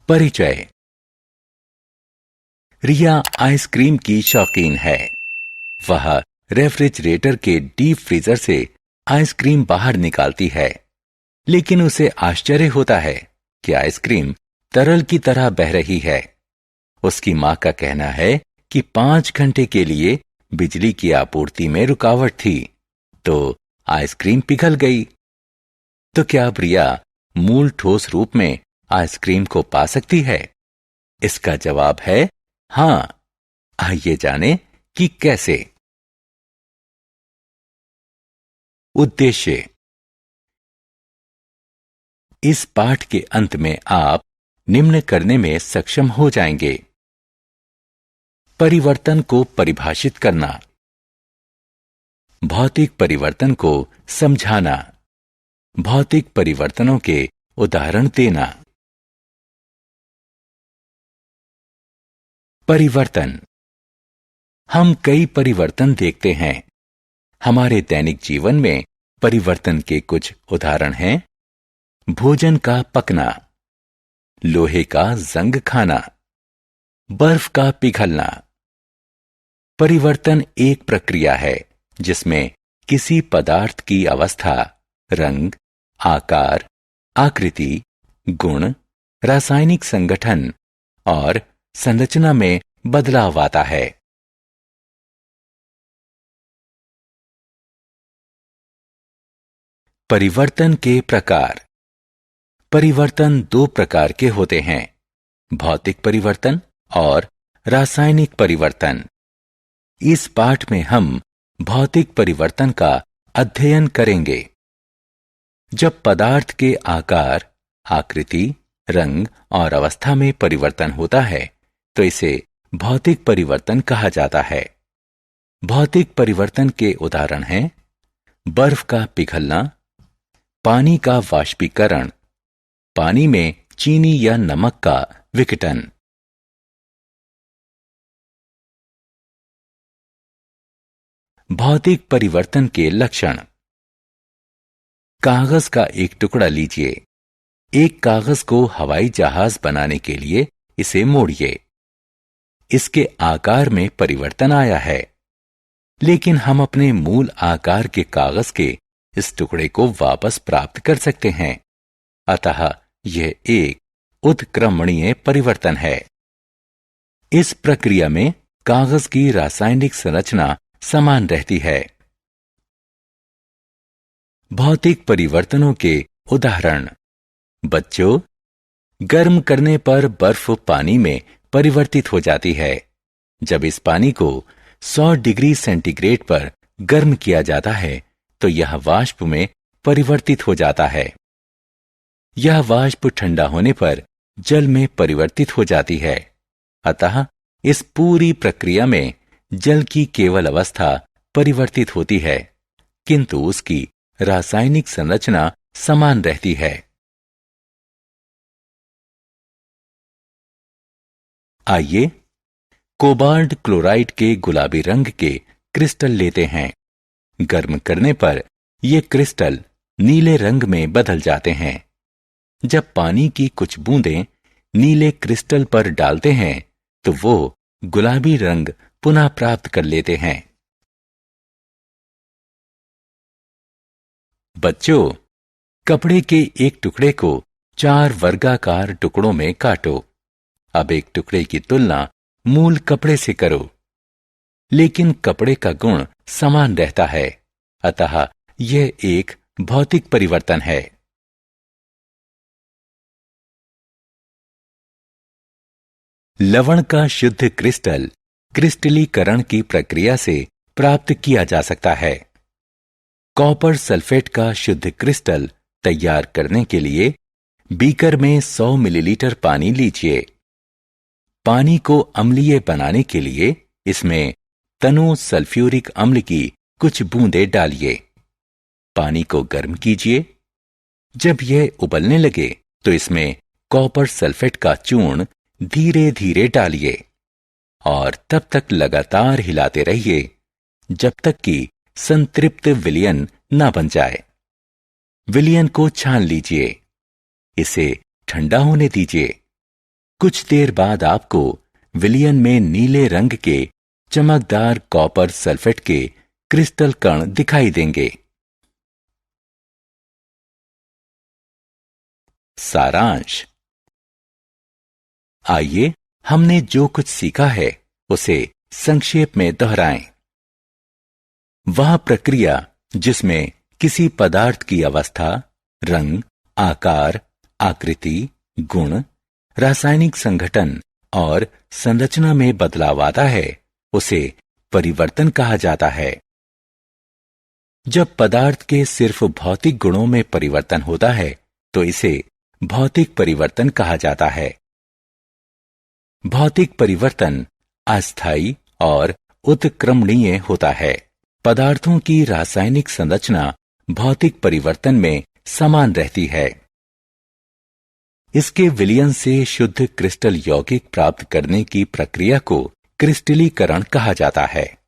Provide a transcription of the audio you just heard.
परिचय। रिया आइसक्रीम की शौकीन है। वह रेफ्रिजरेटर के डीप फ्रीजर से आइसक्रीम बाहर निकालती है, लेकिन उसे आश्चर्य होता है कि आइसक्रीम तरल की तरह बह रही है। उसकी मां का कहना है कि 5 घंटे के लिए बिजली की आपूर्ति में रुकावट थी, तो आइसक्रीम पिघल गई। तो क्या अब रिया मूल ठोस रूप में आइसक्रीम को पा सकती है? इसका जवाब है हां। आइए जानें कि कैसे। उद्देश्य। इस पाठ के अंत में आप निम्न करने में सक्षम हो जाएंगे। परिवर्तन को परिभाषित करना, भौतिक परिवर्तन को समझाना, भौतिक परिवर्तनों के उदाहरण देना। परिवर्तन। हम कई परिवर्तन देखते हैं। हमारे दैनिक जीवन में परिवर्तन के कुछ उदाहरण हैं: भोजन का पकना, लोहे का जंग खाना, बर्फ का पिघलना। परिवर्तन एक प्रक्रिया है जिसमें किसी पदार्थ की अवस्था, रंग, आकार, आकृति, गुण, रासायनिक संगठन और संरचना में बदलाव आता है। परिवर्तन के प्रकार। परिवर्तन 2 प्रकार के होते हैं: भौतिक परिवर्तन और रासायनिक परिवर्तन। इस पाठ में हम भौतिक परिवर्तन का अध्ययन करेंगे। जब पदार्थ के आकार, आकृति, रंग और अवस्था में परिवर्तन होता है, तो इसे भौतिक परिवर्तन कहा जाता है। भौतिक परिवर्तन के उदाहरण हैं: बर्फ का पिघलना, पानी का वाष्पीकरण, पानी में चीनी या नमक का विघटन। भौतिक परिवर्तन के लक्षण। कागज का एक टुकड़ा लीजिए। एक कागज को हवाई जहाज बनाने के लिए इसे मोड़िए। इसके आकार में परिवर्तन आया है, लेकिन हम अपने मूल आकार के कागज के इस टुकड़े को वापस प्राप्त कर सकते हैं। अतः यह एक उत्क्रमणीय परिवर्तन है। इस प्रक्रिया में कागज की रासायनिक संरचना समान रहती है। भौतिक परिवर्तनों के उदाहरण। बच्चों, गर्म करने पर बर्फ पानी में परिवर्तित हो जाती है। जब इस पानी को 100 डिग्री सेंटीग्रेड पर गर्म किया जाता है, तो यह वाष्प में परिवर्तित हो जाता है। यह वाष्प ठंडा होने पर जल में परिवर्तित हो जाती है। अतः इस पूरी प्रक्रिया में जल की केवल अवस्था परिवर्तित होती है, किंतु उसकी रासायनिक संरचना समान रहती है। आइए कोबाल्ट क्लोराइड के गुलाबी रंग के क्रिस्टल लेते हैं। गर्म करने पर ये क्रिस्टल नीले रंग में बदल जाते हैं। जब पानी की कुछ बूंदें नीले क्रिस्टल पर डालते हैं, तो वो गुलाबी रंग पुनः प्राप्त कर लेते हैं। बच्चों, कपड़े के एक टुकड़े को 4 वर्गाकार टुकड़ों में काटो। अब एक टुकड़े की तुलना मूल कपड़े से करो, लेकिन कपड़े का गुण समान रहता है। अतः यह एक भौतिक परिवर्तन है। लवण का शुद्ध क्रिस्टल क्रिस्टलीकरण की प्रक्रिया से प्राप्त किया जा सकता है। कॉपर सल्फेट का शुद्ध क्रिस्टल तैयार करने के लिए बीकर में 100 मिलीलीटर पानी लीजिए। पानी को अम्लीय बनाने के लिए इसमें तनु सल्फ्यूरिक अम्ल की कुछ बूंदें डालिए। पानी को गर्म कीजिए। जब यह उबलने लगे, तो इसमें कॉपर सल्फेट का चूर्ण धीरे धीरे डालिए और तब तक लगातार हिलाते रहिए जब तक कि संतृप्त विलयन न बन जाए। विलयन को छान लीजिए। इसे ठंडा होने दीजिए। कुछ देर बाद आपको विलयन में नीले रंग के चमकदार कॉपर सल्फेट के क्रिस्टल कण दिखाई देंगे। सारांश। आइए हमने जो कुछ सीखा है उसे संक्षेप में दोहराएं। वह प्रक्रिया जिसमें किसी पदार्थ की अवस्था, रंग, आकार, आकृति, गुण, रासायनिक संगठन और संरचना में बदलाव आता है उसे परिवर्तन कहा जाता है। जब पदार्थ के सिर्फ भौतिक गुणों में परिवर्तन होता है तो इसे भौतिक परिवर्तन कहा जाता है। भौतिक परिवर्तन अस्थायी और उत्क्रमणीय होता है। पदार्थों की रासायनिक संरचना भौतिक परिवर्तन में समान रहती है। इसके विलयन से शुद्ध क्रिस्टल यौगिक प्राप्त करने की प्रक्रिया को क्रिस्टलीकरण कहा जाता है।